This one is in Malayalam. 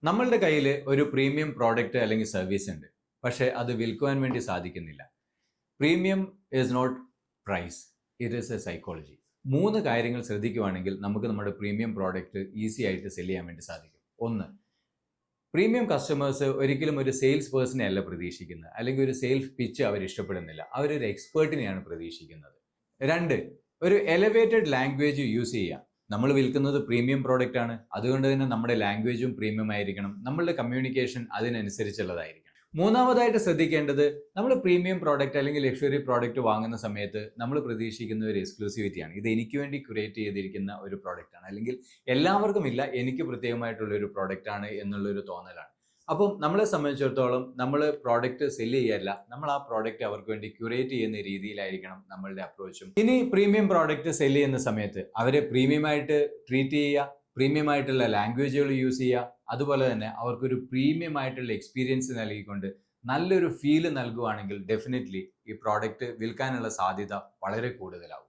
നമ്മളുടെ കയ്യിൽ ഒരു പ്രീമിയം പ്രോഡക്റ്റ് അല്ലെങ്കിൽ സർവീസ് ഉണ്ട്, പക്ഷേ അത് വിൽക്കുവാൻ വേണ്ടി സാധിക്കുന്നില്ല. Premium is not price, it is a psychology. 3 കാര്യങ്ങൾ ശ്രദ്ധിക്കുവാണെങ്കിൽ നമുക്ക് നമ്മുടെ പ്രീമിയം പ്രോഡക്റ്റ് ഈസി ആയിട്ട് സെല് ചെയ്യാൻ വേണ്ടി സാധിക്കും. 1, പ്രീമിയം കസ്റ്റമേഴ്സ് ഒരിക്കലും ഒരു സെയിൽസ് പേഴ്സണെ അല്ല പ്രതീക്ഷിക്കുന്നത്, അല്ലെങ്കിൽ ഒരു സെയിൽസ് പിച്ച് അവർ ഇഷ്ടപ്പെടുന്നില്ല, അവരൊരു എക്സ്പേർട്ടിനെയാണ് പ്രതീക്ഷിക്കുന്നത്. 2, ഒരു എലവേറ്റഡ് ലാംഗ്വേജ് യൂസ് ചെയ്യുക. നമ്മൾ വിൽക്കുന്നത് പ്രീമിയം പ്രോഡക്റ്റ് ആണ്, അതുകൊണ്ട് തന്നെ നമ്മുടെ ലാംഗ്വേജും പ്രീമിയം ആയിരിക്കണം, നമ്മളുടെ കമ്മ്യൂണിക്കേഷൻ അതിനനുസരിച്ചുള്ളതായിരിക്കണം. മൂന്നാമതായിട്ട് ശ്രദ്ധിക്കേണ്ടത്, നമ്മൾ പ്രീമിയം പ്രോഡക്റ്റ് അല്ലെങ്കിൽ ലക്ഷറി പ്രോഡക്റ്റ് വാങ്ങുന്ന സമയത്ത് നമ്മൾ പ്രതീക്ഷിക്കുന്ന ഒരു എക്സ്ക്ലൂസിവിറ്റിയാണ്. ഇത് എനിക്ക് വേണ്ടി ക്രിയേറ്റ് ചെയ്തിരിക്കുന്ന ഒരു പ്രോഡക്റ്റ് ആണ്, അല്ലെങ്കിൽ എല്ലാവർക്കും ഇല്ല, എനിക്ക് പ്രത്യേകമായിട്ടുള്ള ഒരു പ്രോഡക്റ്റ് ആണ് എന്നുള്ളൊരു തോന്നലാണ്. അപ്പം നമ്മളെ സംബന്ധിച്ചിടത്തോളം നമ്മൾ പ്രോഡക്റ്റ് സെല് ചെയ്യല്ല, നമ്മൾ ആ പ്രോഡക്റ്റ് അവർക്ക് വേണ്ടി ക്യൂറേറ്റ് ചെയ്യുന്ന രീതിയിലായിരിക്കണം നമ്മളുടെ അപ്രോച്ചും. ഇനി പ്രീമിയം പ്രോഡക്റ്റ് സെല് ചെയ്യുന്ന സമയത്ത് അവരെ പ്രീമിയം ആയിട്ട് ട്രീറ്റ് ചെയ്യുക, പ്രീമിയം ആയിട്ടുള്ള ലാംഗ്വേജുകൾ യൂസ് ചെയ്യുക, അതുപോലെ തന്നെ അവർക്കൊരു പ്രീമിയം ആയിട്ടുള്ള എക്സ്പീരിയൻസ് നൽകിക്കൊണ്ട് നല്ലൊരു ഫീല് നൽകുവാണെങ്കിൽ ഡെഫിനറ്റ്ലി ഈ പ്രോഡക്റ്റ് വിൽക്കാനുള്ള സാധ്യത വളരെ കൂടുതലാവും.